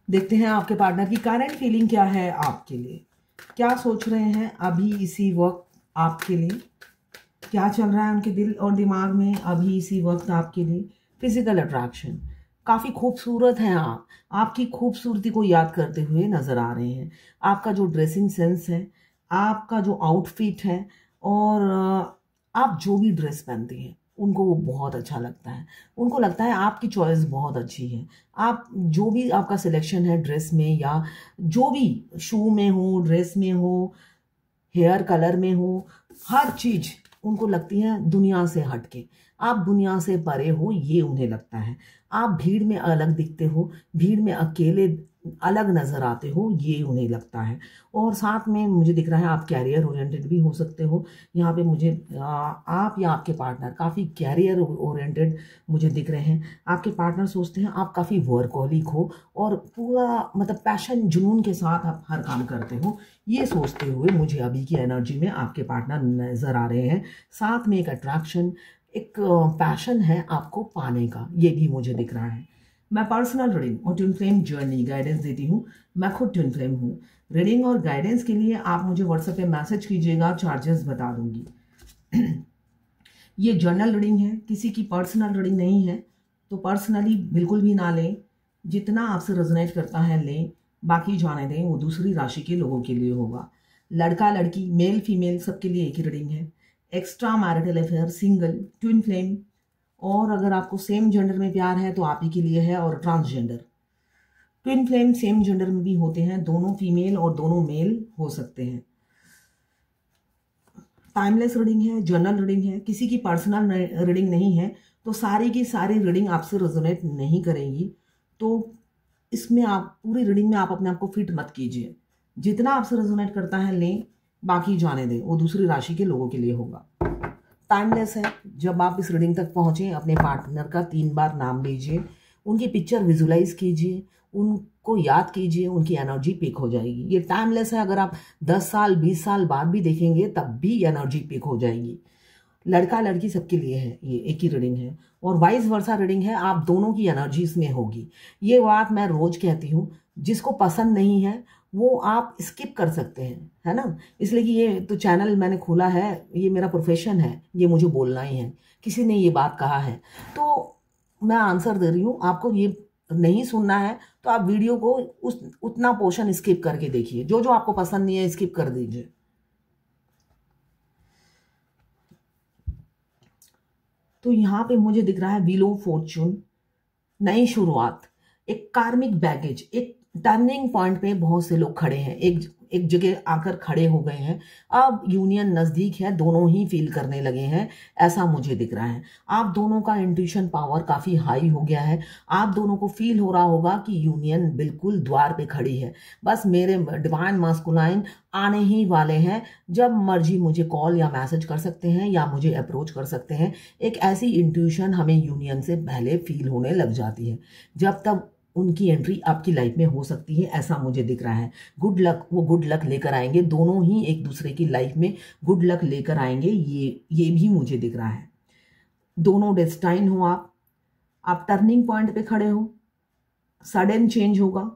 देखते हैं आपके पार्टनर की करंट फीलिंग क्या है आपके लिए, क्या सोच रहे हैं अभी इसी वक्त आपके लिए, क्या चल रहा है उनके दिल और दिमाग में अभी इसी वक्त आपके लिए। फिजिकल अट्रैक्शन, काफ़ी खूबसूरत हैं आप, आपकी खूबसूरती को याद करते हुए नज़र आ रहे हैं। आपका जो ड्रेसिंग सेंस है, आपका जो आउटफिट है और आप जो भी ड्रेस पहनते हैं उनको वो बहुत अच्छा लगता है। उनको लगता है आपकी चॉइस बहुत अच्छी है। आप जो भी आपका सिलेक्शन है ड्रेस में या जो भी शू में हो, ड्रेस में हो, हेयर कलर में हो, हर चीज उनको लगती है दुनिया से हटके। आप दुनिया से परे हो ये उन्हें लगता है। आप भीड़ में अलग दिखते हो, भीड़ में अकेले अलग नजर आते हो ये उन्हें लगता है। और साथ में मुझे दिख रहा है आप कैरियर ओरिएंटेड भी हो सकते हो। यहाँ पे मुझे आप या आपके पार्टनर काफ़ी कैरियर ओरिएंटेड मुझे दिख रहे हैं। आपके पार्टनर सोचते हैं आप काफ़ी वर्कहोलिक हो और पूरा मतलब पैशन जुनून के साथ आप हर काम करते हो, ये सोचते हुए मुझे अभी की एनर्जी में आपके पार्टनर नजर आ रहे हैं। साथ में एक अट्रैक्शन, एक पैशन है आपको पाने का, ये भी मुझे दिख रहा है। मैं पर्सनल रीडिंग और ट्विन फ्लेम जर्नी गाइडेंस देती हूँ। मैं खुद ट्विन फ्लेम हूँ। रीडिंग और गाइडेंस के लिए आप मुझे व्हाट्सएप पे मैसेज कीजिएगा, चार्जेस बता दूंगी। ये जर्नल रीडिंग है, किसी की पर्सनल रीडिंग नहीं है, तो पर्सनली बिल्कुल भी ना लें। जितना आपसे रेजोनेट करता है लें, बाकी जाने दें, वो दूसरी राशि के लोगों के लिए होगा। लड़का लड़की, मेल फीमेल सबके लिए एक ही रीडिंग है। Extra marital affair, single, twin flame और अगर आपको सेम जेंडर में प्यार है तो आप ही के लिए है। और transgender, twin flame same gender में भी होते हैं, दोनों फीमेल और दोनों मेल हो सकते हैं। टाइमलेस रीडिंग है, जर्नल रीडिंग है, किसी की पर्सनल रीडिंग नहीं है, तो सारी की सारी रीडिंग आपसे रेजोनेट नहीं करेंगी। तो इसमें आप पूरी रीडिंग में आप अपने आप को फिट मत कीजिए। जितना आपसे रेजोनेट करता है लें, बाकी जाने दें, वो दूसरी राशि के लोगों के लिए होगा। टाइमलेस है, जब आप इस रीडिंग तक पहुंचे अपने पार्टनर का 3 बार नाम लीजिए, उनकी पिक्चर विजुलाइज कीजिए, उनको याद कीजिए, उनकी एनर्जी पिक हो जाएगी। ये टाइमलेस है, अगर आप 10 साल 20 साल बाद भी देखेंगे तब भी एनर्जी पिक हो जाएगी। लड़का लड़की सबके लिए है, ये एक ही रीडिंग है और वाइस वर्सा रीडिंग है, आप दोनों की एनर्जी इसमें होगी। ये बात मैं रोज कहती हूँ, जिसको पसंद नहीं है वो आप स्किप कर सकते हैं, है ना। इसलिए कि ये तो चैनल मैंने खोला है, ये मेरा प्रोफेशन है, ये मुझे बोलना ही है, किसी ने ये बात कहा है तो मैं आंसर दे रही हूँ। आपको ये नहीं सुनना है तो आप वीडियो को उतना पोर्शन स्किप करके देखिए, जो जो आपको पसंद नहीं है स्किप कर दीजिए। तो यहाँ पे मुझे दिख रहा है व्हील ऑफ फॉर्चून, नई शुरुआत, एक कार्मिक बैगेज, एक टर्निंग पॉइंट पे बहुत से लोग खड़े हैं, एक जगह आकर खड़े हो गए हैं। अब यूनियन नजदीक है, दोनों ही फील करने लगे हैं, ऐसा मुझे दिख रहा है। आप दोनों का इंट्यूशन पावर काफी हाई हो गया है। आप दोनों को फील हो रहा होगा कि यूनियन बिल्कुल द्वार पे खड़ी है, बस मेरे डिवाइन मास्कुलाइन आने ही वाले हैं। जब मर्जी मुझे कॉल या मैसेज कर सकते हैं या मुझे अप्रोच कर सकते हैं। एक ऐसी इंट्यूशन हमें यूनियन से पहले फील होने लग जाती है, जब तक उनकी एंट्री आपकी लाइफ में हो सकती है, ऐसा मुझे दिख रहा है। गुड लक, वो गुड लक लेकर आएंगे, दोनों ही एक दूसरे की लाइफ में गुड लक लेकर आएंगे, ये भी मुझे दिख रहा है। दोनों डेस्टाइन हो आप टर्निंग पॉइंट पे खड़े हो, सडन चेंज होगा।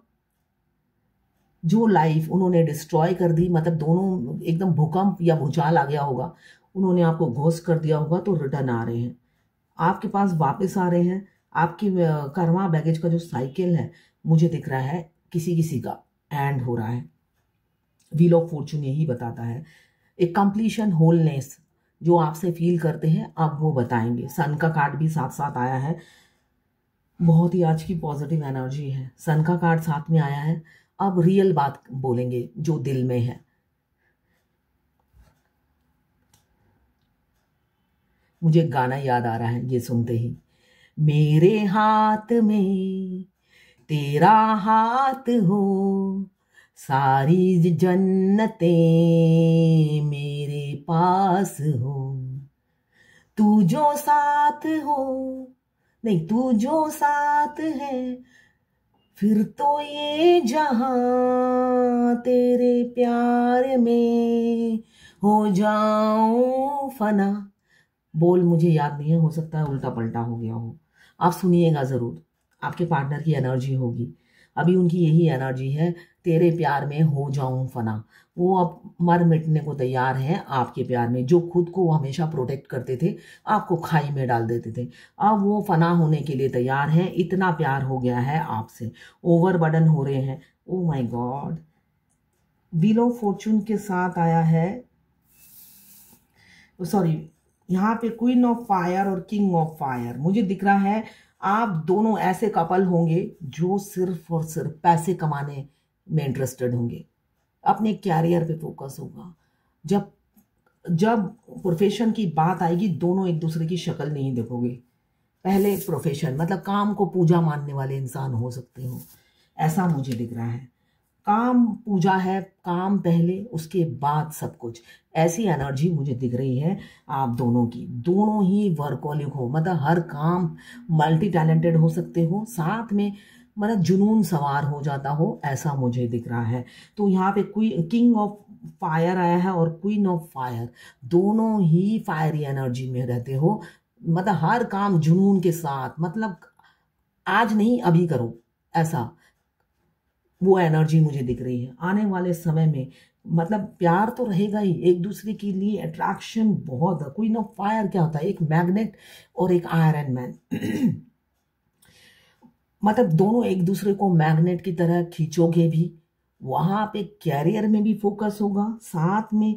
जो लाइफ उन्होंने डिस्ट्रॉय कर दी, मतलब दोनों एकदम भूकंप या भूचाल आ गया होगा, उन्होंने आपको घोष कर दिया होगा, तो रिटर्न आ रहे हैं, आपके पास वापस आ रहे हैं। आपकी कर्मा बैगेज का जो साइकिल है मुझे दिख रहा है किसी किसी का एंड हो रहा है। व्हील ऑफ फॉर्चून यही बताता है, एक कंप्लीशन, होलनेस जो आपसे फील करते हैं अब वो बताएंगे। सन का कार्ड भी साथ साथ आया है, बहुत ही आज की पॉजिटिव एनर्जी है। सन का कार्ड साथ में आया है, अब रियल बात बोलेंगे जो दिल में है। मुझे गाना याद आ रहा है ये सुनते ही, मेरे हाथ में तेरा हाथ हो, सारी जन्नतें मेरे पास हो, तू जो साथ हो, नहीं तू जो साथ है, फिर तो ये जहां तेरे प्यार में हो जाऊं फना। बोल मुझे याद नहीं है, हो सकता है उल्टा पलटा हो गया हो, आप सुनिएगा जरूर, आपके पार्टनर की एनर्जी होगी। अभी उनकी यही एनर्जी है, तेरे प्यार में हो जाऊं फना। वो अब मर मिटने को तैयार हैं आपके प्यार में। जो खुद को वो हमेशा प्रोटेक्ट करते थे, आपको खाई में डाल देते थे, अब वो फना होने के लिए तैयार हैं। इतना प्यार हो गया है आपसे, ओवरबर्डन हो रहे हैं। Oh my God, wheel of Fortune के साथ आया है, सॉरी, यहाँ पे क्वीन ऑफ फायर और किंग ऑफ फायर मुझे दिख रहा है। आप दोनों ऐसे कपल होंगे जो सिर्फ और सिर्फ पैसे कमाने में इंटरेस्टेड होंगे, अपने कैरियर पे फोकस होगा। जब जब प्रोफेशन की बात आएगी, दोनों एक दूसरे की शक्ल नहीं देखोगे। पहले प्रोफेशन मतलब काम को पूजा मानने वाले इंसान हो सकते हो, ऐसा मुझे दिख रहा है। काम पूजा है, काम पहले, उसके बाद सब कुछ, ऐसी एनर्जी मुझे दिख रही है आप दोनों की। दोनों ही वर्कहोलिक हो, मतलब हर काम मल्टी टैलेंटेड हो सकते हो, साथ में मतलब जुनून सवार हो जाता हो, ऐसा मुझे दिख रहा है। तो यहाँ पे किंग ऑफ फायर आया है और क्वीन ऑफ फायर, दोनों ही फायरी एनर्जी में रहते हो। मतलब हर काम जुनून के साथ, मतलब आज नहीं अभी करो, ऐसा वो एनर्जी मुझे दिख रही है। आने वाले समय में मतलब प्यार तो रहेगा ही, एक दूसरे के लिए अट्रैक्शन बहुत है। क्वीन ऑफ फायर क्या होता है, एक मैग्नेट और एक आयरन मैन मतलब दोनों एक दूसरे को मैग्नेट की तरह खींचोगे भी। वहां पे कैरियर में भी फोकस होगा, साथ में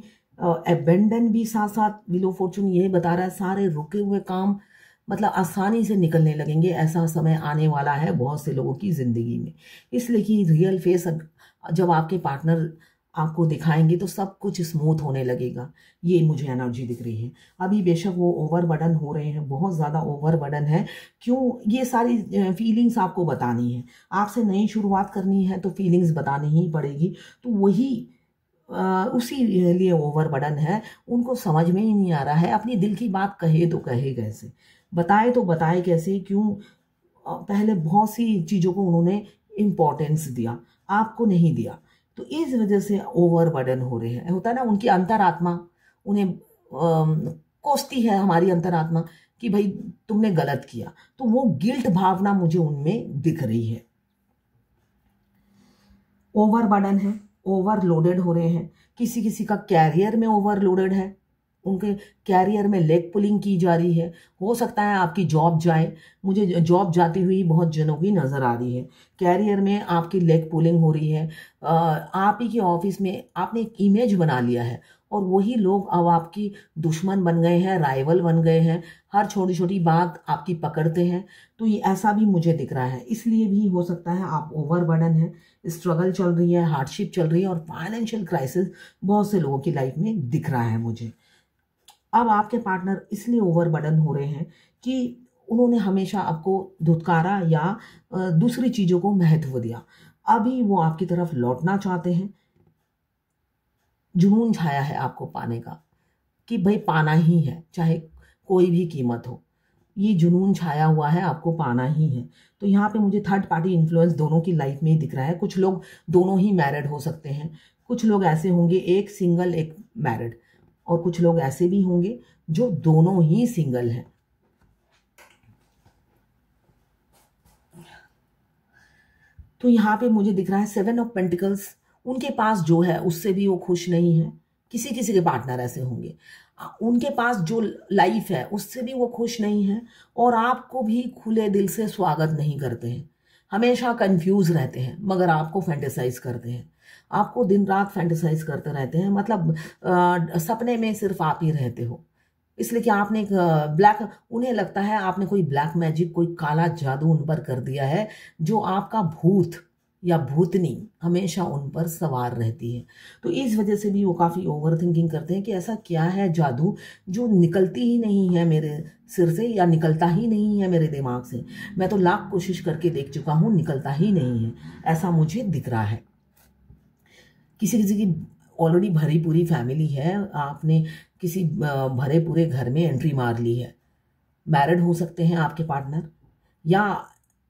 एबेंडन भी साथ साथ। व्हील ऑफ फॉर्चून ये बता रहा है सारे रुके हुए काम मतलब आसानी से निकलने लगेंगे। ऐसा समय आने वाला है बहुत से लोगों की जिंदगी में, इसलिए कि रियल फेस जब आपके पार्टनर आपको दिखाएंगे तो सब कुछ स्मूथ होने लगेगा। ये मुझे एनर्जी दिख रही है। अभी बेशक वो ओवरबर्डन हो रहे हैं, बहुत ज़्यादा ओवरबर्डन है। क्यों, ये सारी फीलिंग्स आपको बतानी है। आपसे नई शुरुआत करनी है तो फीलिंग्स बतानी ही पड़ेगी। तो वही उसी लिए ओवरबर्डन है। उनको समझ में ही नहीं आ रहा है, अपनी दिल की बात कहे तो कहे कैसे, बताए तो बताए कैसे। क्यों, पहले बहुत सी चीज़ों को उन्होंने इम्पोर्टेंस दिया, आपको नहीं दिया, तो इस वजह से ओवरबर्डन हो रहे हैं। होता है ना, उनकी अंतरात्मा उन्हें कोसती है, हमारी अंतरात्मा, कि भाई तुमने गलत किया। तो वो गिल्ट भावना मुझे उनमें दिख रही है। ओवरबर्डन है, ओवरलोडेड हो रहे हैं। किसी किसी का कैरियर में ओवरलोडेड है, उनके कैरियर में लेग पुलिंग की जा रही है। हो सकता है आपकी जॉब जाए, मुझे जॉब जाती हुई बहुत जनों की नज़र आ रही है। कैरियर में आपकी लेग पुलिंग हो रही है। आप ही के ऑफिस में आपने एक इमेज बना लिया है और वही लोग अब आपकी दुश्मन बन गए हैं, राइवल बन गए हैं। हर छोटी छोटी बात आपकी पकड़ते हैं। तो ये ऐसा भी मुझे दिख रहा है। इसलिए भी हो सकता है आप ओवरबर्डन है, स्ट्रगल चल रही है, हार्डशिप चल रही है और फाइनेंशियल क्राइसिस बहुत से लोगों की लाइफ में दिख रहा है मुझे। अब आपके पार्टनर इसलिए ओवरबर्डन हो रहे हैं कि उन्होंने हमेशा आपको धुतकारा या दूसरी चीज़ों को महत्व दिया। अभी वो आपकी तरफ लौटना चाहते हैं। जुनून छाया है आपको पाने का, कि भाई पाना ही है, चाहे कोई भी कीमत हो। ये जुनून छाया हुआ है, आपको पाना ही है। तो यहाँ पे मुझे थर्ड पार्टी इन्फ्लुएंस दोनों की लाइफ में ही दिख रहा है। कुछ लोग दोनों ही मैरिड हो सकते हैं, कुछ लोग ऐसे होंगे एक सिंगल एक मैरिड, और कुछ लोग ऐसे भी होंगे जो दोनों ही सिंगल हैं। तो यहाँ पे मुझे दिख रहा है 7 ऑफ पेंटिकल्स। उनके पास जो है उससे भी वो खुश नहीं है। किसी किसी के पार्टनर ऐसे होंगे, उनके पास जो लाइफ है उससे भी वो खुश नहीं है, और आपको भी खुले दिल से स्वागत नहीं करते हैं। हमेशा कंफ्यूज रहते हैं, मगर आपको फैंटेसाइज करते हैं, आपको दिन रात फैंटेसाइज करते रहते हैं। मतलब सपने में सिर्फ आप ही रहते हो, इसलिए कि आपने एक ब्लैक, उन्हें लगता है आपने कोई ब्लैक मैजिक, कोई काला जादू उन पर कर दिया है, जो आपका भूत या भूतनी हमेशा उन पर सवार रहती है। तो इस वजह से भी वो काफ़ी ओवर थिंकिंग करते हैं कि ऐसा क्या है जादू जो निकलती ही नहीं है मेरे सिर से, या निकलता ही नहीं है मेरे दिमाग से। मैं तो लाख कोशिश करके देख चुका हूँ, निकलता ही नहीं है, ऐसा मुझे दिख रहा है। किसी किसी की ऑलरेडी भरी पूरी फैमिली है, आपने किसी भरे पूरे घर में एंट्री मार ली है। मैरिड हो सकते हैं आपके पार्टनर, या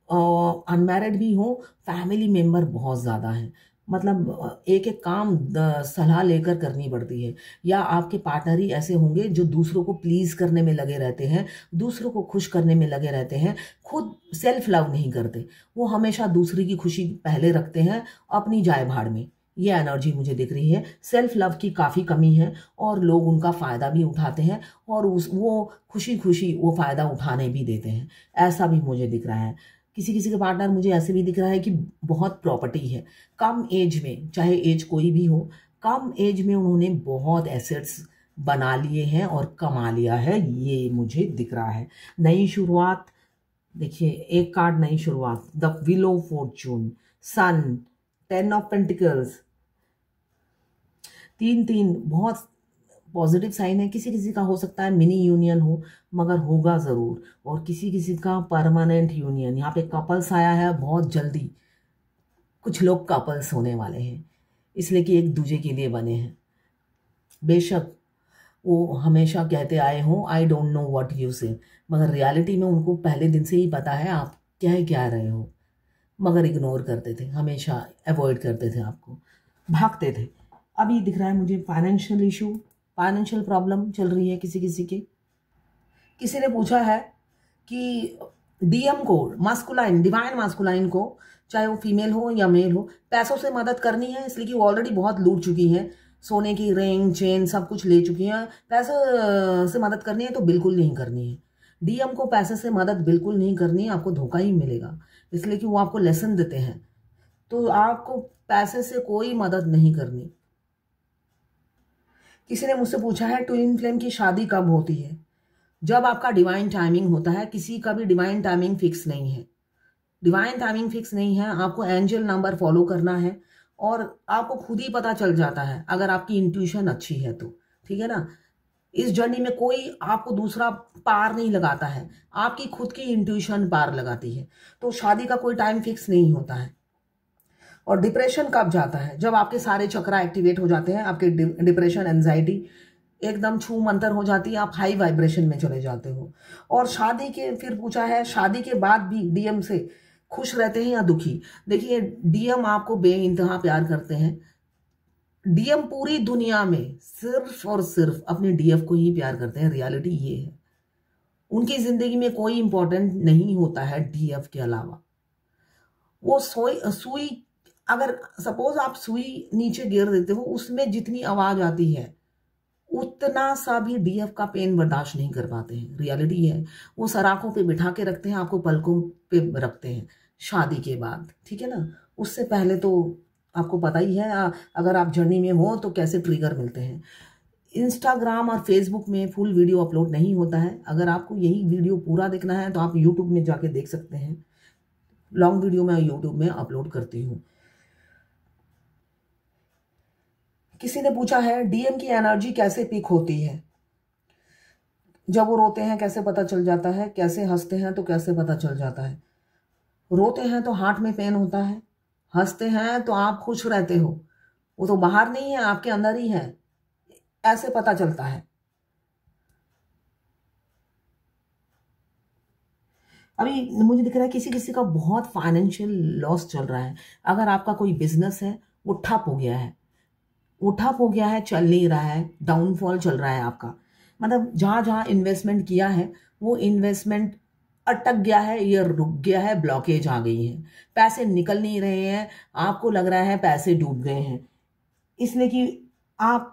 अनमैरिड भी हो, फैमिली मेंबर बहुत ज़्यादा हैं। मतलब एक एक काम सलाह लेकर करनी पड़ती है। या आपके पार्टनर ही ऐसे होंगे जो दूसरों को प्लीज करने में लगे रहते हैं, दूसरों को खुश करने में लगे रहते हैं, खुद सेल्फ लव नहीं करते। वो हमेशा दूसरी की खुशी पहले रखते हैं, अपनी जाए भाड़ में। ये एनर्जी मुझे दिख रही है। सेल्फ लव की काफ़ी कमी है और लोग उनका फ़ायदा भी उठाते हैं और वो खुशी खुशी वो फ़ायदा उठाने भी देते हैं। ऐसा भी मुझे दिख रहा है। किसी किसी के पार्टनर मुझे ऐसे भी दिख रहा है कि बहुत प्रॉपर्टी है, कम एज में, चाहे एज कोई भी हो, कम एज में उन्होंने बहुत एसेट्स बना लिए हैं और कमा लिया है, ये मुझे दिख रहा है। नई शुरुआत, देखिए एक कार्ड नई शुरुआत, the wheel of fortune, sun, 10 of pentacles, 3 बहुत पॉजिटिव साइन है। किसी किसी का हो सकता है मिनी यूनियन हो, मगर होगा ज़रूर। और किसी किसी का परमानेंट यूनियन। यहाँ पे कपल्स आया है बहुत जल्दी, कुछ लोग कपल्स होने वाले हैं, इसलिए कि एक दूसरे के लिए बने हैं। बेशक वो हमेशा कहते आए हों I don't know what you से, मगर रियलिटी में उनको पहले दिन से ही पता है आप क्या रहे हो, मगर इग्नोर करते थे, हमेशा अवॉइड करते थे, आपको भागते थे। अभी दिख रहा है मुझे फाइनेंशियल इशू, फाइनेंशियल प्रॉब्लम चल रही है किसी किसी के। किसी ने पूछा है कि डीएम को, मास्कुलाइन, डिवाइन मास्कुलाइन को, चाहे वो फीमेल हो या मेल हो, पैसों से मदद करनी है, इसलिए कि वो ऑलरेडी बहुत लूट चुकी हैं, सोने की रिंग चेन सब कुछ ले चुकी हैं। पैसे से मदद करनी है तो बिल्कुल नहीं करनी है। डीएम को पैसे से मदद बिल्कुल नहीं करनी है, आपको धोखा ही मिलेगा, इसलिए कि वो आपको लेसन देते हैं। तो आपको पैसे से कोई मदद नहीं करनी। किसी ने मुझसे पूछा है ट्विन फ्लेम की शादी कब होती है? जब आपका डिवाइन टाइमिंग होता है। किसी का भी डिवाइन टाइमिंग फिक्स नहीं है, डिवाइन टाइमिंग फिक्स नहीं है। आपको एंजल नंबर फॉलो करना है और आपको खुद ही पता चल जाता है अगर आपकी इंट्यूशन अच्छी है तो, ठीक है ना। इस जर्नी में कोई आपको दूसरा पार नहीं लगाता है, आपकी खुद की इंट्यूशन पार लगाती है। तो शादी का कोई टाइम फिक्स नहीं होता है। और डिप्रेशन कब जाता है? जब आपके सारे चक्रा एक्टिवेट हो जाते हैं, आपके डिप्रेशन, एंजाइटी एकदम छू मंतर हो जाती है, आप हाई वाइब्रेशन में चले जाते हो। और शादी के, फिर पूछा है शादी के बाद भी डीएम से खुश रहते हैं या दुखी? देखिए डीएम आपको बेइंतहा प्यार करते हैं। डीएम पूरी दुनिया में सिर्फ और सिर्फ अपने डीएफ को ही प्यार करते हैं, रियलिटी ये है। उनकी जिंदगी में कोई इंपॉर्टेंट नहीं होता है डीएफ के अलावा। वो सुई, अगर सपोज आप सुई नीचे गिर देते हो, उसमें जितनी आवाज आती है उतना सा भी डीएफ का पेन बर्दाश्त नहीं कर पाते हैं, रियलिटी है। वो सराखों पे बिठा के रखते हैं, आपको पलकों पे रखते हैं शादी के बाद, ठीक है ना। उससे पहले तो आपको पता ही है, अगर आप जर्नी में हो तो कैसे ट्रिगर मिलते हैं। इंस्टाग्राम और फेसबुक में फुल वीडियो अपलोड नहीं होता है। अगर आपको यही वीडियो पूरा देखना है तो आप यूट्यूब में जाके देख सकते हैं। लॉन्ग वीडियो मैं यूट्यूब में अपलोड करती हूँ। किसी ने पूछा है डीएम की एनर्जी कैसे पिक होती है? जब वो रोते हैं कैसे पता चल जाता है? कैसे हंसते हैं तो कैसे पता चल जाता है? रोते हैं तो हार्ट में पेन होता है, हंसते हैं तो आप खुश रहते हो। वो तो बाहर नहीं है, आपके अंदर ही है, ऐसे पता चलता है। अभी मुझे दिख रहा है किसी किसी का बहुत फाइनेंशियल लॉस चल रहा है। अगर आपका कोई बिजनेस है वो ठप हो गया है, वो ठप हो गया है, चल नहीं रहा है, डाउनफॉल चल रहा है आपका, मतलब जहां जहां इन्वेस्टमेंट किया है वो इन्वेस्टमेंट अटक गया है, ये रुक गया है, ब्लॉकेज आ गई है, पैसे निकल नहीं रहे हैं, आपको लग रहा है पैसे डूब गए हैं, इसलिए कि आप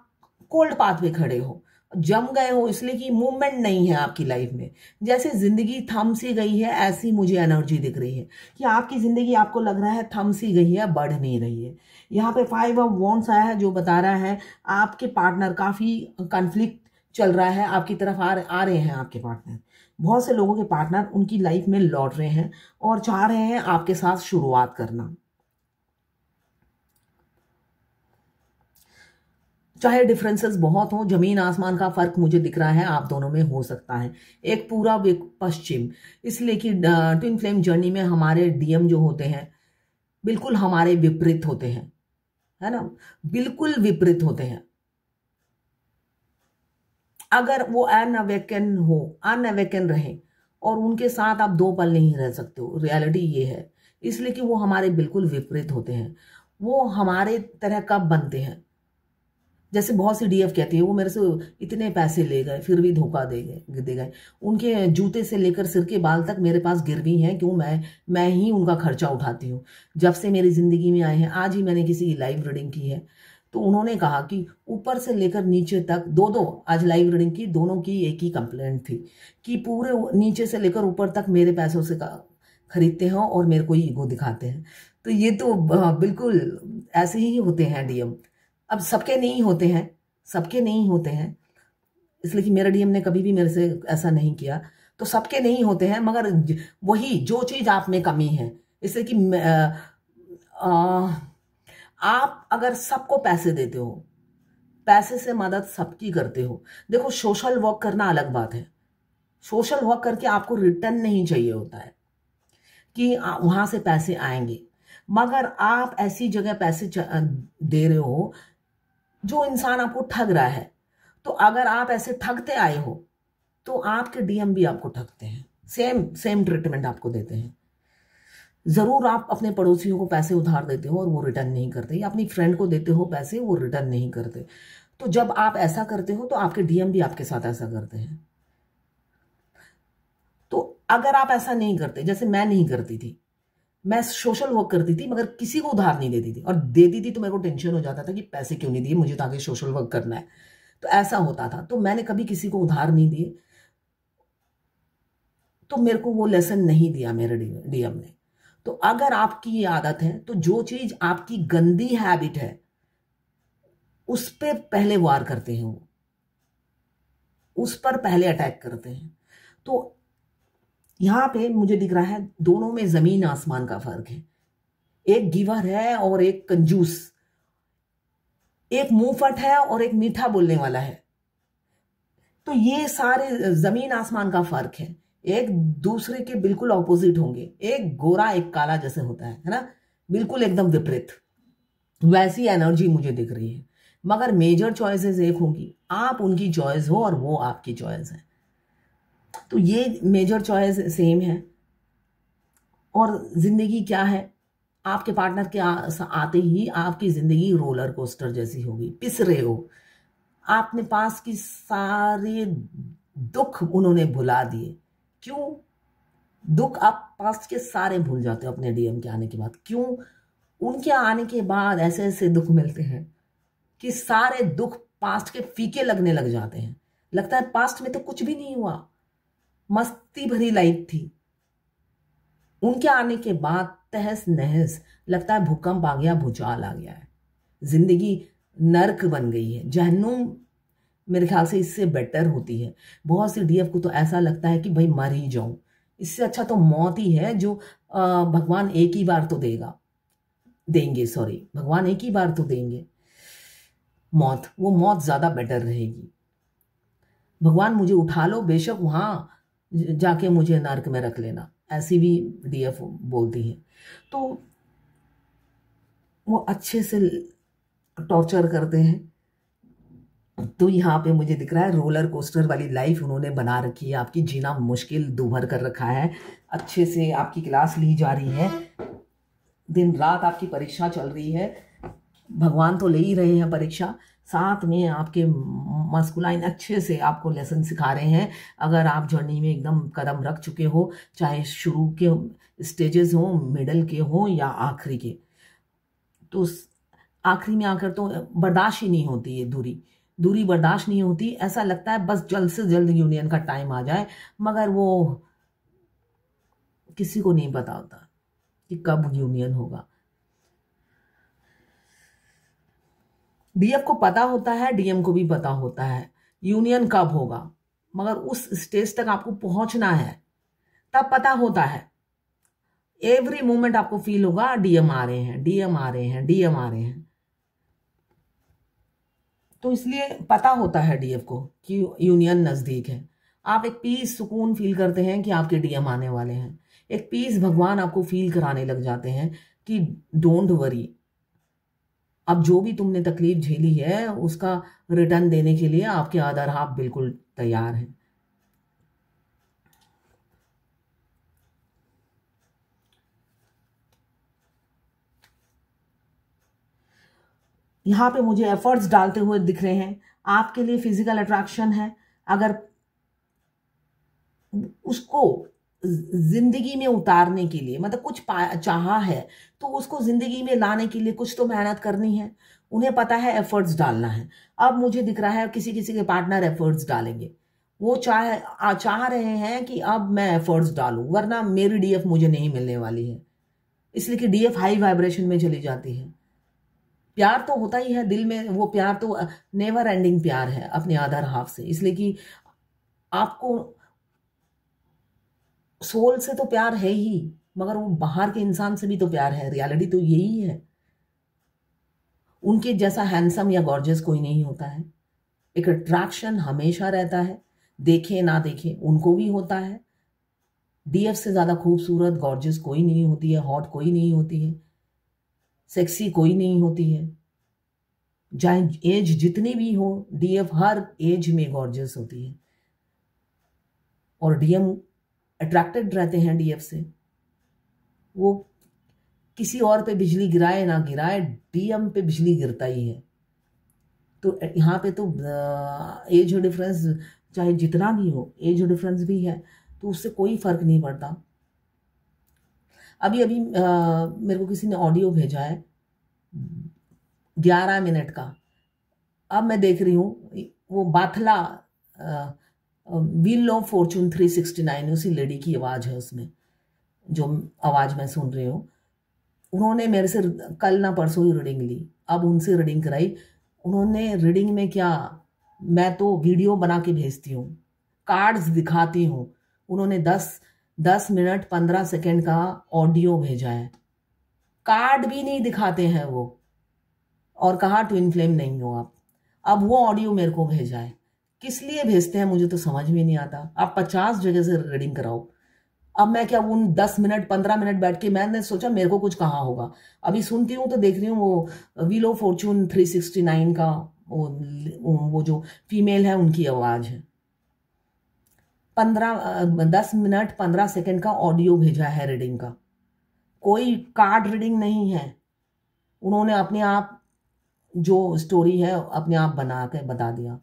कोल्ड पाथ पे खड़े हो, जम गए हो, इसलिए कि मूवमेंट नहीं है आपकी लाइफ में। जैसे जिंदगी थम सी गई है, ऐसी मुझे एनर्जी दिख रही है कि आपकी जिंदगी आपको लग रहा है थम सी गई है, बढ़ नहीं रही है। यहाँ पे 5 ऑफ वॉन्ड्स आया है जो बता रहा है आपके पार्टनर काफी कॉन्फ्लिक्ट चल रहा है, आपकी तरफ आ रहे हैं आपके पार्टनर। बहुत से लोगों के पार्टनर उनकी लाइफ में लौट रहे हैं और चाह रहे हैं आपके साथ शुरुआत करना। चाहे डिफरेंसेस बहुत हो, जमीन आसमान का फर्क मुझे दिख रहा है आप दोनों में हो सकता है, एक पूरब एक पश्चिम। इसलिए कि ट्विन फ्लेम जर्नी में हमारे डीएम जो होते हैं बिल्कुल हमारे विपरीत होते हैं, है ना, बिल्कुल विपरीत होते हैं। अगर वो अनअवेकन हो, अनअवेकन रहे और उनके साथ आप 2 पल नहीं रह सकते हो, रियलिटी ये है। इसलिए कि वो हमारे बिल्कुल विपरीत होते हैं। वो हमारे तरह कब बनते हैं? जैसे बहुत सी डीएफ कहती है वो मेरे से इतने पैसे ले गए फिर भी धोखा दे गए। उनके जूते से लेकर सिर के बाल तक मेरे पास गिरवी हैं, क्यों? मैं ही उनका खर्चा उठाती हूँ। जब से मेरी ज़िंदगी में आए हैं, आज ही मैंने किसी की लाइव रीडिंग की है, तो उन्होंने कहा कि ऊपर से लेकर नीचे तक दो दो, आज लाइव रीडिंग की, दोनों की एक ही कंप्लेंट थी कि पूरे नीचे से लेकर ऊपर तक मेरे पैसों से खरीदते हैं और मेरे को ईगो दिखाते हैं। तो ये तो बिल्कुल ऐसे ही होते हैं डीएम। अब सबके नहीं होते हैं, सबके नहीं होते हैं, इसलिए कि मेरा डीएम ने कभी भी मेरे से ऐसा नहीं किया, तो सबके नहीं होते हैं। मगर वही जो चीज़ आप में कमी है, इसलिए कि आप अगर सबको पैसे देते हो, पैसे से मदद सबकी करते हो, देखो सोशल वर्क करना अलग बात है। सोशल वर्क करके आपको रिटर्न नहीं चाहिए होता है कि वहां से पैसे आएंगे, मगर आप ऐसी जगह पैसे दे रहे हो जो इंसान आपको ठग रहा है। तो अगर आप ऐसे ठगते आए हो तो आपके डीएम भी आपको ठगते हैं, सेम सेम ट्रीटमेंट आपको देते हैं। जरूर आप अपने पड़ोसियों को पैसे उधार देते हो और वो रिटर्न नहीं करते, या अपनी फ्रेंड को देते हो पैसे, वो रिटर्न नहीं करते। तो जब आप ऐसा करते हो तो आपके डीएम भी आपके साथ ऐसा करते हैं। तो अगर आप ऐसा नहीं करते, जैसे मैं नहीं करती थी, मैं सोशल वर्क करती थी मगर किसी को उधार नहीं देती थी, और देती थी तो मेरे को टेंशन हो जाता था कि पैसे क्यों नहीं दिए, मुझे तो आगे सोशल वर्क करना है। तो ऐसा होता था, तो मैंने कभी किसी को उधार नहीं दिए, तो मेरे को वो लेसन नहीं दिया मेरे डीएम ने। तो अगर आपकी ये आदत है, तो जो चीज आपकी गंदी हैबिट है उस पर पहले वार करते हैं, वो उस पर पहले अटैक करते हैं। तो यहां पे मुझे दिख रहा है दोनों में जमीन आसमान का फर्क है। एक गिवर है और एक कंजूस, एक मुंहफट है और एक मीठा बोलने वाला है। तो ये सारे जमीन आसमान का फर्क है, एक दूसरे के बिल्कुल ऑपोजिट होंगे। एक गोरा एक काला जैसे होता है ना, बिल्कुल एकदम विपरीत, वैसी एनर्जी मुझे दिख रही है। मगर मेजर चॉइसेस एक होंगी, आप उनकी चॉइस हो और वो आपकी चॉइस है। तो ये मेजर चॉइस सेम है। और जिंदगी क्या है, आपके पार्टनर के आते ही आपकी जिंदगी रोलर कोस्टर जैसी होगी, पिस रहे हो। आपने पास की सारे दुख उन्होंने भुला दिए। क्यों? दुख आप पास्ट के सारे भूल जाते हो अपने डीएम के आने के बाद। क्यों? उनके आने के बाद ऐसे ऐसे दुख मिलते हैं कि सारे दुख पास्ट के फीके लगने लग जाते हैं। लगता है पास्ट में तो कुछ भी नहीं हुआ, मस्ती भरी लाइफ थी। उनके आने के बाद तहस नहस, लगता है भूकंप आ गया, भूचाल आ गया है, जिंदगी नर्क बन गई है, जहन्नुम मेरे ख्याल से इससे बेटर होती है। बहुत सी डीएफ को तो ऐसा लगता है कि भाई मर ही जाऊं, इससे अच्छा तो मौत ही है, जो भगवान एक ही बार तो देंगे, सॉरी, भगवान एक ही बार तो देंगे मौत, वो मौत ज्यादा बेटर रहेगी। भगवान मुझे उठा लो, बेशक वहां जाके मुझे नर्क में रख लेना, ऐसी भी डीएफ बोलती है। तो वो अच्छे से टॉर्चर करते हैं। तो यहाँ पे मुझे दिख रहा है रोलर कोस्टर वाली लाइफ उन्होंने बना रखी है, आपकी जीना मुश्किल दूभर कर रखा है। अच्छे से आपकी क्लास ली जा रही है, दिन रात आपकी परीक्षा चल रही है, भगवान तो ले ही रहे हैं परीक्षा, साथ में आपके मस्कुलाइन अच्छे से आपको लेसन सिखा रहे हैं। अगर आप जर्नी में एकदम कदम रख चुके हो, चाहे शुरू के स्टेजेस हो, मिडल के हो या आखिरी के, तो आखिरी में आकर तो बर्दाश्त ही नहीं होती है, दूरी बर्दाश्त नहीं होती। ऐसा लगता है बस जल्द से जल्द यूनियन का टाइम आ जाए, मगर वो किसी को नहीं पता होता कि कब यूनियन होगा। डीएफ को पता होता है, डीएम को भी पता होता है यूनियन कब होगा, मगर उस स्टेज तक आपको पहुंचना है, तब पता होता है। एवरी मोमेंट आपको फील होगा डीएम आ रहे हैं, डीएम आ रहे हैं, डीएम आ रहे हैं। तो इसलिए पता होता है डीएफ को कि यूनियन नजदीक है। आप एक पीस सुकून फील करते हैं कि आपके डीएम आने वाले हैं, एक पीस भगवान आपको फील कराने लग जाते हैं कि डोंट वरी, अब जो भी तुमने तकलीफ झेली है उसका रिटर्न देने के लिए आपके आधार हाथ बिल्कुल तैयार हैं। यहाँ पे मुझे एफर्ट्स डालते हुए दिख रहे हैं। आपके लिए फिजिकल अट्रैक्शन है, अगर उसको जिंदगी में उतारने के लिए, मतलब कुछ चाहा है तो उसको जिंदगी में लाने के लिए कुछ तो मेहनत करनी है। उन्हें पता है एफर्ट्स डालना है। अब मुझे दिख रहा है किसी किसी के पार्टनर एफर्ट्स डालेंगे, वो चाह रहे हैं कि अब मैं एफर्ट्स डालूं, वरना मेरी डीएफ मुझे नहीं मिलने वाली है। इसलिए कि डीएफ हाई वाइब्रेशन में चली जाती है। प्यार तो होता ही है दिल में, वो प्यार तो नेवर एंडिंग प्यार है अपने अदर हाफ से, इसलिए कि आपको सोल से तो प्यार है ही, मगर वो बाहर के इंसान से भी तो प्यार है। रियलिटी तो यही है। उनके जैसा हैंडसम या गॉर्जियस कोई नहीं होता है। एक अट्रैक्शन हमेशा रहता है, देखे ना देखे उनको भी होता है। डीएफ से ज्यादा खूबसूरत गॉर्जियस कोई नहीं होती है, हॉट कोई नहीं होती है, सेक्सी कोई नहीं होती है। चाहे एज जितनी भी हो, डीएफ हर एज में गॉर्जियस होती है। और डीएम अट्रैक्टेड रहते हैं डीएफ से। वो किसी और पे बिजली गिराए ना गिराए, डीएम पे बिजली गिरता ही है। तो यहाँ पे तो एज डिफरेंस चाहे जितना भी हो, एज डिफरेंस भी है तो उससे कोई फर्क नहीं पड़ता। अभी अभी मेरे को किसी ने ऑडियो भेजा है 11 मिनट का। अब मैं देख रही हूँ वो बाथला व्हील ऑफ फॉर्चून 369, उसी लेडी की आवाज है उसमें, जो आवाज मैं सुन रही हूँ। उन्होंने मेरे से कल ना परसों ही रीडिंग ली, अब उनसे रीडिंग कराई। उन्होंने रीडिंग में क्या, मैं तो वीडियो बना के भेजती हूँ, कार्ड्स दिखाती हूँ। उन्होंने 10 मिनट 15 सेकेंड का ऑडियो भेजा है, कार्ड भी नहीं दिखाते हैं वो, और कहा ट्विन फ्लेम नहीं हो आप। अब वो ऑडियो मेरे को भेजा है, किस लिए भेजते हैं मुझे तो समझ में नहीं आता। आप 50 जगह से रीडिंग कराओ, अब मैं क्या उन 10 मिनट 15 मिनट बैठ के, मैंने सोचा मेरे को कुछ कहाँ होगा। अभी सुनती हूँ तो देख रही हूँ वो व्हील ऑफ फॉर्चून 369 का वो जो फीमेल है उनकी आवाज है। 10 मिनट 15 सेकेंड का ऑडियो भेजा है रीडिंग का, कोई कार्ड रीडिंग नहीं है। उन्होंने अपने आप जो स्टोरी है अपने आप बना के बता दिया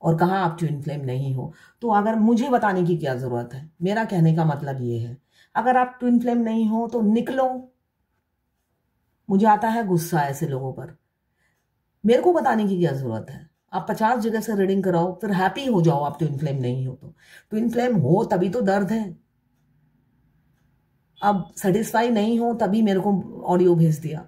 और कहा आप ट्विन फ्लेम नहीं हो। तो अगर मुझे बताने की क्या जरूरत है, मेरा कहने का मतलब ये है, अगर आप ट्विन फ्लेम नहीं हो तो निकलो। मुझे आता है गुस्सा ऐसे लोगों पर, मेरे को बताने की क्या जरूरत है। आप 50 जगह से रीडिंग कराओ, फिर हैप्पी हो जाओ आप ट्विन फ्लेम नहीं हो तो। ट्विन फ्लेम हो तभी तो दर्द है। अब सेटिस्फाई नहीं हो तभी मेरे को ऑडियो भेज दिया।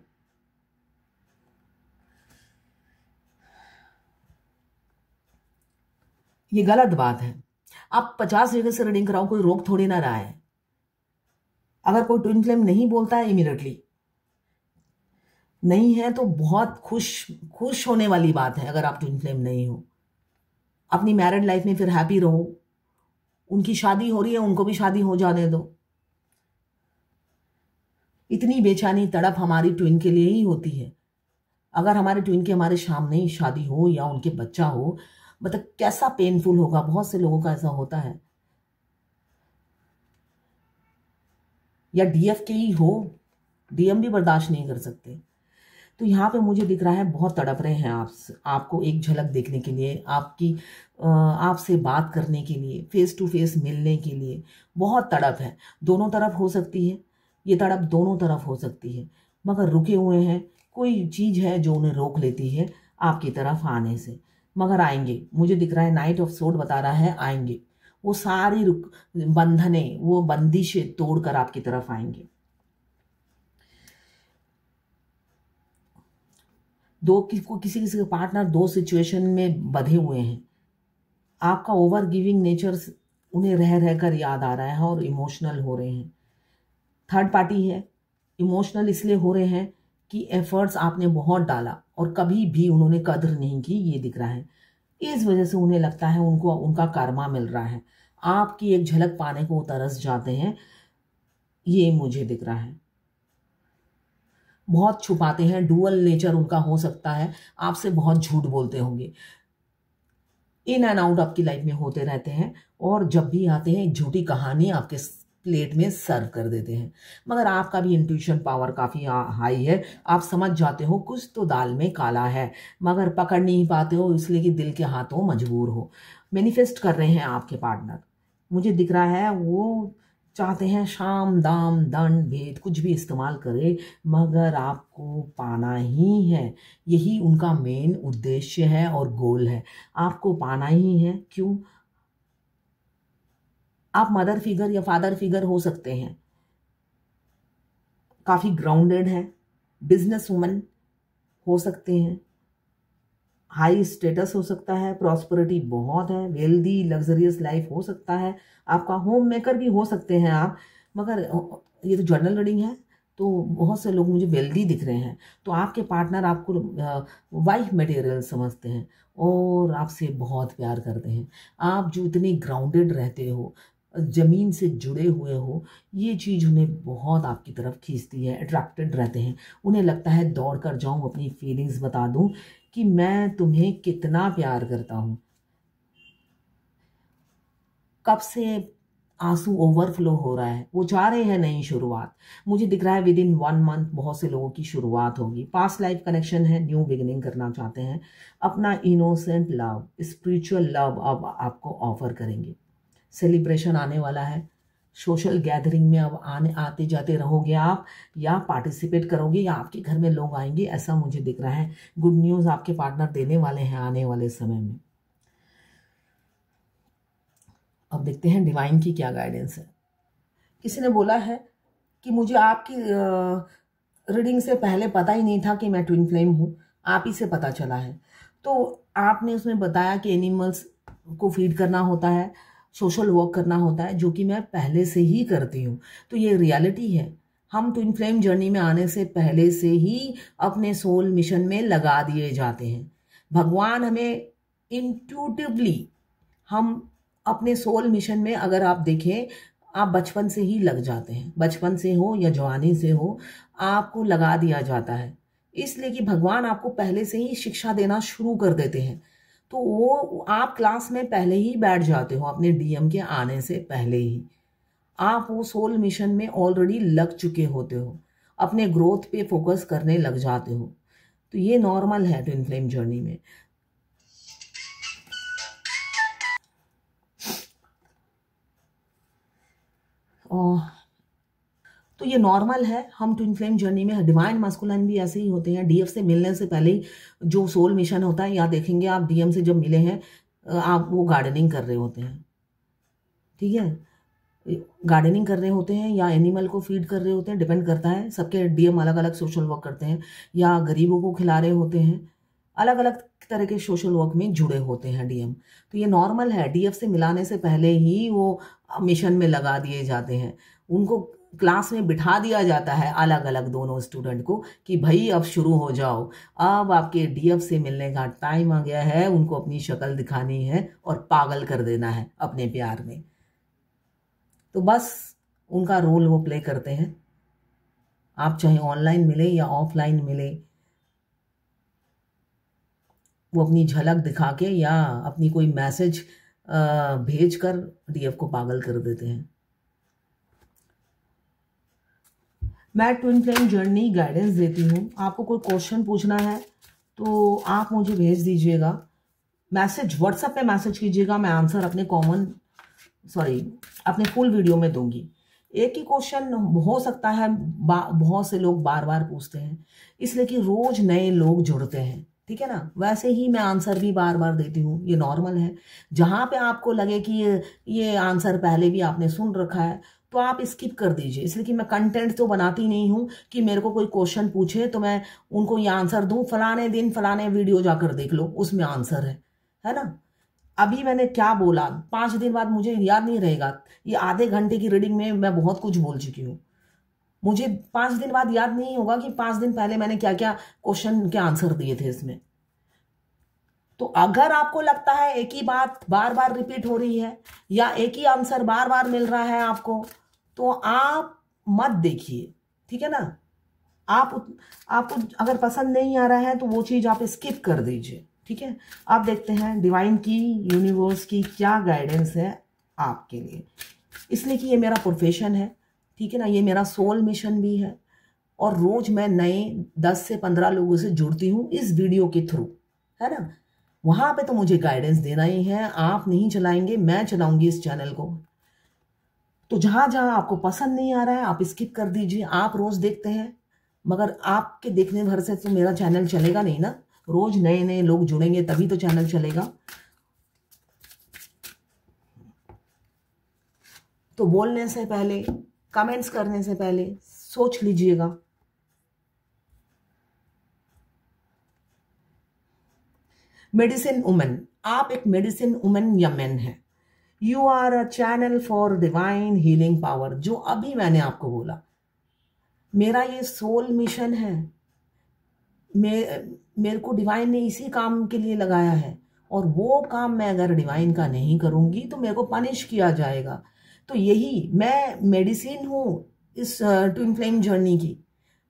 ये गलत बात है। आप 50 जगह से रीडिंग कराओ, कोई रोक थोड़ी ना रहा है। अगर कोई ट्विन फ्लेम नहीं बोलता है इमीडिएटली नहीं है तो बहुत खुश होने वाली बात है। अगर आप ट्विन फ्लेम नहीं हो, अपनी मैरिड लाइफ में फिर हैप्पी रहो। उनकी शादी हो रही है, उनको भी शादी हो जाने दो। इतनी बेचैनी तड़प हमारी ट्विन के लिए ही होती है। अगर हमारे ट्विन के हमारे सामने ही शादी हो या उनके बच्चा हो, मतलब कैसा पेनफुल होगा। बहुत से लोगों का ऐसा होता है। या डीएफ के ही हो, डीएम भी बर्दाश्त नहीं कर सकते। तो यहाँ पे मुझे दिख रहा है बहुत तड़प रहे हैं आपको एक झलक देखने के लिए, आपसे बात करने के लिए, फेस टू फेस मिलने के लिए बहुत तड़प है। दोनों तरफ हो सकती है, ये तड़प दोनों तरफ हो सकती है, मगर रुके हुए हैं। कोई चीज है जो उन्हें रोक लेती है आपकी तरफ आने से, मगर आएंगे। मुझे दिख रहा है नाइट ऑफ सोर्ड बता रहा है आएंगे। वो सारी बंधने, वो बंदिशें तोड़कर आपकी तरफ आएंगे। किसी के पार्टनर दो सिचुएशन में बंधे हुए हैं। आपका ओवर गिविंग नेचर उन्हें रह रहकर याद आ रहा है और इमोशनल हो रहे हैं। थर्ड पार्टी है, इमोशनल इसलिए हो रहे हैं कि एफर्ट्स आपने बहुत डाला और कभी भी उन्होंने कदर नहीं की, ये दिख रहा है। इस वजह से उन्हें लगता है उनको उनका कर्मा मिल रहा है। आपकी एक झलक पाने को तरस जाते हैं, ये मुझे दिख रहा है। बहुत छुपाते हैं, डुअल नेचर उनका हो सकता है, आपसे बहुत झूठ बोलते होंगे। इन एंड आउट आपकी लाइफ में होते रहते हैं और जब भी आते हैं एक झूठी कहानी आपके प्लेट में सर्व कर देते हैं। मगर आपका भी इंट्यूशन पावर काफ़ी हाई है, आप समझ जाते हो कुछ तो दाल में काला है, मगर पकड़ नहीं पाते हो इसलिए कि दिल के हाथों मजबूर हो। मैनिफेस्ट कर रहे हैं आपके पार्टनर, मुझे दिख रहा है वो चाहते हैं शाम दाम दंड भेद कुछ भी इस्तेमाल करे, मगर आपको पाना ही है। यही उनका मेन उद्देश्य है और गोल है, आपको पाना ही है। क्यों? आप मदर फिगर या फादर फिगर हो सकते हैं, काफ़ी ग्राउंडेड है, बिजनेस वुमन हो सकते हैं, हाई स्टेटस हो सकता है, प्रॉस्पेरिटी बहुत है, वेल्दी लग्जरियस लाइफ हो सकता है, आपका होम मेकर भी हो सकते हैं आप। मगर ये तो जर्नल रीडिंग है, तो बहुत से लोग मुझे वेल्दी दिख रहे हैं, तो आपके पार्टनर आपको वाइफ मटेरियल समझते हैं और आपसे बहुत प्यार करते हैं। आप जो इतने ग्राउंडेड रहते हो, ज़मीन से जुड़े हुए हो, ये चीज़ उन्हें बहुत आपकी तरफ खींचती है, अट्रैक्टेड रहते हैं। उन्हें लगता है दौड़ कर जाऊँ, अपनी फीलिंग्स बता दूँ कि मैं तुम्हें कितना प्यार करता हूँ। कब से आंसू ओवरफ्लो हो रहा है, वो चाह रहे हैं नई शुरुआत। मुझे दिख रहा है विद इन 1 मंथ बहुत से लोगों की शुरुआत होगी। पास्ट लाइफ कनेक्शन है, न्यू बिगिनिंग करना चाहते हैं, अपना इनोसेंट लव, स्पिरिचुअल लव अब आपको ऑफर करेंगे। सेलिब्रेशन आने वाला है, सोशल गैदरिंग में अब आते जाते रहोगे आप, या पार्टिसिपेट करोगे, या आपके घर में लोग आएंगे, ऐसा मुझे दिख रहा है। गुड न्यूज़ आपके पार्टनर देने वाले हैं आने वाले समय में। अब देखते हैं डिवाइन की क्या गाइडेंस है। किसी ने बोला है कि मुझे आपकी रीडिंग से पहले पता ही नहीं था कि मैं ट्विन फ्लेम हूँ, आप ही से पता चला है। तो आपने उसमें बताया कि एनिमल्स को फीड करना होता है, सोशल वर्क करना होता है, जो कि मैं पहले से ही करती हूँ। तो ये रियलिटी है, हम ट्विन फ्लेम जर्नी में आने से पहले से ही अपने सोल मिशन में लगा दिए जाते हैं। भगवान हमें इंट्यूटिवली, हम अपने सोल मिशन में, अगर आप देखें, आप बचपन से ही लग जाते हैं, बचपन से हो या जवानी से हो, आपको लगा दिया जाता है। इसलिए कि भगवान आपको पहले से ही शिक्षा देना शुरू कर देते हैं। तो वो आप क्लास में पहले ही बैठ जाते हो, अपने डीएम के आने से पहले ही आप वो सोल मिशन में ऑलरेडी लग चुके होते हो, अपने ग्रोथ पे फोकस करने लग जाते हो। तो ये नॉर्मल है ट्विन फ्लेम जर्नी में। तो ये नॉर्मल है, हम ट्विन फ्लेम जर्नी में। डिवाइन मास्कुलाइन भी ऐसे ही होते हैं, डीएफ से मिलने से पहले ही जो सोल मिशन होता है, या देखेंगे आप डीएम से जब मिले हैं, आप वो गार्डनिंग कर रहे होते हैं, ठीक है, गार्डनिंग कर रहे होते हैं या एनिमल को फीड कर रहे होते हैं, डिपेंड करता है, सबके डीएम अलग अलग सोशल वर्क करते हैं, या गरीबों को खिला रहे होते हैं, अलग अलग तरह के सोशल वर्क में जुड़े होते हैं डीएम। तो ये नॉर्मल है, डीएफ से मिलाने से पहले ही वो मिशन में लगा दिए जाते हैं, उनको क्लास में बिठा दिया जाता है अलग अलग दोनों स्टूडेंट को कि भाई अब शुरू हो जाओ, अब आपके डीएफ से मिलने का टाइम आ गया है, उनको अपनी शक्ल दिखानी है और पागल कर देना है अपने प्यार में। तो बस उनका रोल वो प्ले करते हैं, आप चाहे ऑनलाइन मिले या ऑफलाइन मिले, वो अपनी झलक दिखा के या अपनी कोई मैसेज भेज कर डीएफ को पागल कर देते हैं। मैं ट्विन फ्लेम जर्नी गाइडेंस देती हूँ। आपको कोई क्वेश्चन पूछना है तो आप मुझे भेज दीजिएगा, मैसेज व्हाट्सएप पे मैसेज कीजिएगा, मैं आंसर अपने फुल वीडियो में दूंगी। एक ही क्वेश्चन हो सकता है, बहुत से लोग बार बार पूछते हैं, इसलिए कि रोज नए लोग जुड़ते हैं, ठीक है ना। वैसे ही मैं आंसर भी बार बार देती हूँ, ये नॉर्मल है। जहाँ पे आपको लगे कि ये आंसर पहले भी आपने सुन रखा है तो आप स्किप कर दीजिए, इसलिए कि मैं कंटेंट तो बनाती नहीं हूँ कि मेरे को कोई क्वेश्चन पूछे तो मैं उनको ये आंसर दूं, फलाने दिन फलाने वीडियो जाकर देख लो, उसमें आंसर है ना। अभी मैंने क्या बोला 5 दिन बाद मुझे याद नहीं रहेगा, ये आधे घंटे की रीडिंग में मैं बहुत कुछ बोल चुकी हूँ, मुझे 5 दिन बाद याद नहीं होगा कि 5 दिन पहले मैंने क्या क्या क्वेश्चन के आंसर दिए थे इसमें। तो अगर आपको लगता है एक ही बात बार बार रिपीट हो रही है या एक ही आंसर बार बार मिल रहा है आपको, तो आप मत देखिए, ठीक है ना। आपको अगर पसंद नहीं आ रहा है तो वो चीज आप स्किप कर दीजिए, ठीक है। आप देखते हैं डिवाइन की, यूनिवर्स की क्या गाइडेंस है आपके लिए। इसलिए कि ये मेरा प्रोफेशन है, ठीक है ना, ये मेरा सोल मिशन भी है। और रोज मैं नए 10 से 15 लोगों से जुड़ती हूँ इस वीडियो के थ्रू, है ना। वहां पे तो मुझे गाइडेंस देना ही है, आप नहीं चलाएंगे, मैं चलाऊंगी इस चैनल को। तो जहां जहां आपको पसंद नहीं आ रहा है आप स्किप कर दीजिए। आप रोज देखते हैं, मगर आपके देखने भर से तो मेरा चैनल चलेगा नहीं ना। रोज नए नए लोग जुड़ेंगे तभी तो चैनल चलेगा। तो बोलने से पहले, कमेंट्स करने से पहले सोच लीजिएगा। मेडिसिन वुमेन, आप एक मेडिसिन वुमेन या मैन है। You are a channel for divine healing power. जो अभी मैंने आपको बोला, मेरा ये सोल मिशन है। मेरे को डिवाइन ने इसी काम के लिए लगाया है, और वो काम मैं अगर डिवाइन का नहीं करूंगी तो मेरे को पनिश किया जाएगा। तो यही मैं मेडिसिन हूँ इस ट्विन फ्लेम जर्नी की।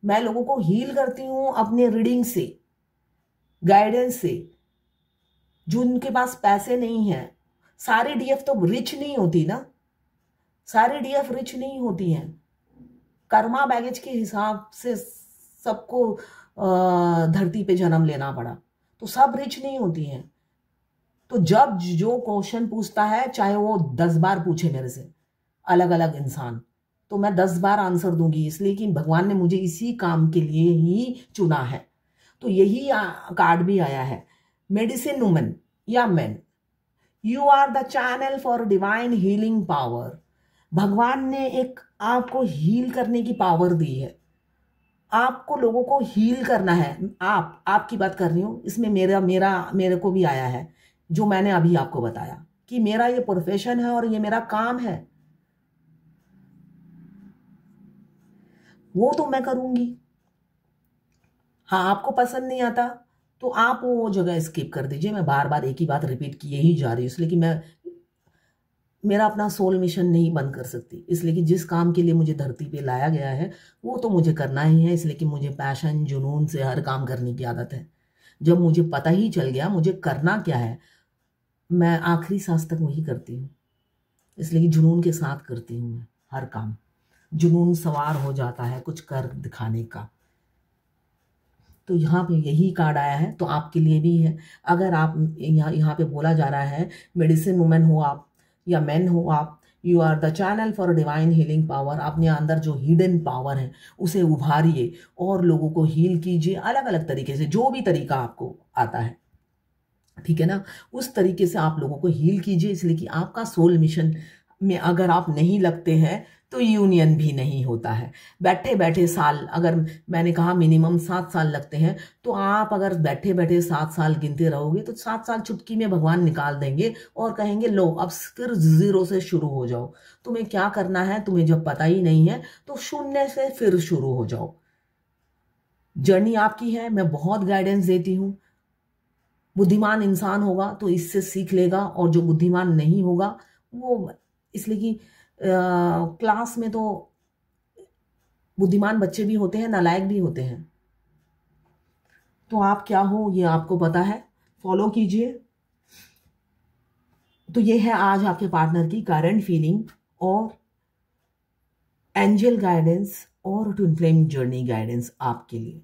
मैं लोगों को हील करती हूँ अपने रीडिंग से, गाइडेंस से। जो उनके पास पैसे नहीं है, सारी डीएफ तो रिच नहीं होती ना, सारी डीएफ रिच नहीं होती हैं। कर्मा बैगेज के हिसाब से सबको धरती पे जन्म लेना पड़ा, तो सब रिच नहीं होती हैं। तो जब जो क्वेश्चन पूछता है, चाहे वो 10 बार पूछे मेरे से अलग अलग इंसान, तो मैं 10 बार आंसर दूंगी, इसलिए कि भगवान ने मुझे इसी काम के लिए ही चुना है। तो यही कार्ड भी आया है, मेडिसिन वुमेन या man, you are the channel for divine healing power. भगवान ने एक आपको हील करने की पावर दी है। आपको लोगों को हील करना है। आपकी बात कर रही हूं, इसमें मेरे को भी आया है, जो मैंने अभी आपको बताया कि मेरा ये प्रोफेशन है और ये मेरा काम है, वो तो मैं करूंगी। हाँ, आपको पसंद नहीं आता तो आप वो जगह स्किप कर दीजिए। मैं बार बार एक ही बात रिपीट किए ही जा रही हूँ, इसलिए कि मैं मेरा अपना सोल मिशन नहीं बंद कर सकती। इसलिए कि जिस काम के लिए मुझे धरती पे लाया गया है वो तो मुझे करना ही है। इसलिए कि मुझे पैशन, जुनून से हर काम करने की आदत है। जब मुझे पता ही चल गया मुझे करना क्या है, मैं आखिरी सांस तक वही करती हूँ। इसलिए कि जुनून के साथ करती हूँ मैं हर काम। जुनून सवार हो जाता है कुछ कर दिखाने का। तो यहाँ पे यही कार्ड आया है, तो आपके लिए भी है। अगर आप यहाँ पे बोला जा रहा है मेडिसिन वुमेन हो आप या मैन हो आप, you are the channel for divine healing power. अपने अंदर जो हिडन पावर है उसे उभारिए और लोगों को हील कीजिए अलग अलग तरीके से, जो भी तरीका आपको आता है, ठीक है ना, उस तरीके से आप लोगों को हील कीजिए। इसलिए कि आपका सोल मिशन में अगर आप नहीं लगते हैं तो यूनियन भी नहीं होता है। बैठे बैठे साल, अगर मैंने कहा मिनिमम 7 साल लगते हैं, तो आप अगर बैठे बैठे 7 साल गिनते रहोगे तो 7 साल चुटकी में भगवान निकाल देंगे और कहेंगे लो अब फिर 0 से शुरू हो जाओ। तुम्हें क्या करना है, तुम्हें जब पता ही नहीं है तो शून्य से फिर शुरू हो जाओ। जर्नी आपकी है, मैं बहुत गाइडेंस देती हूँ। बुद्धिमान इंसान होगा तो इससे सीख लेगा, और जो बुद्धिमान नहीं होगा वो, इसलिए कि क्लास में तो बुद्धिमान बच्चे भी होते हैं, नालायक भी होते हैं। तो आप क्या हो ये आपको पता है, फॉलो कीजिए। तो ये है आज आपके पार्टनर की करंट फीलिंग और एंजल गाइडेंस और ट्विन फ्लेम जर्नी गाइडेंस आपके लिए।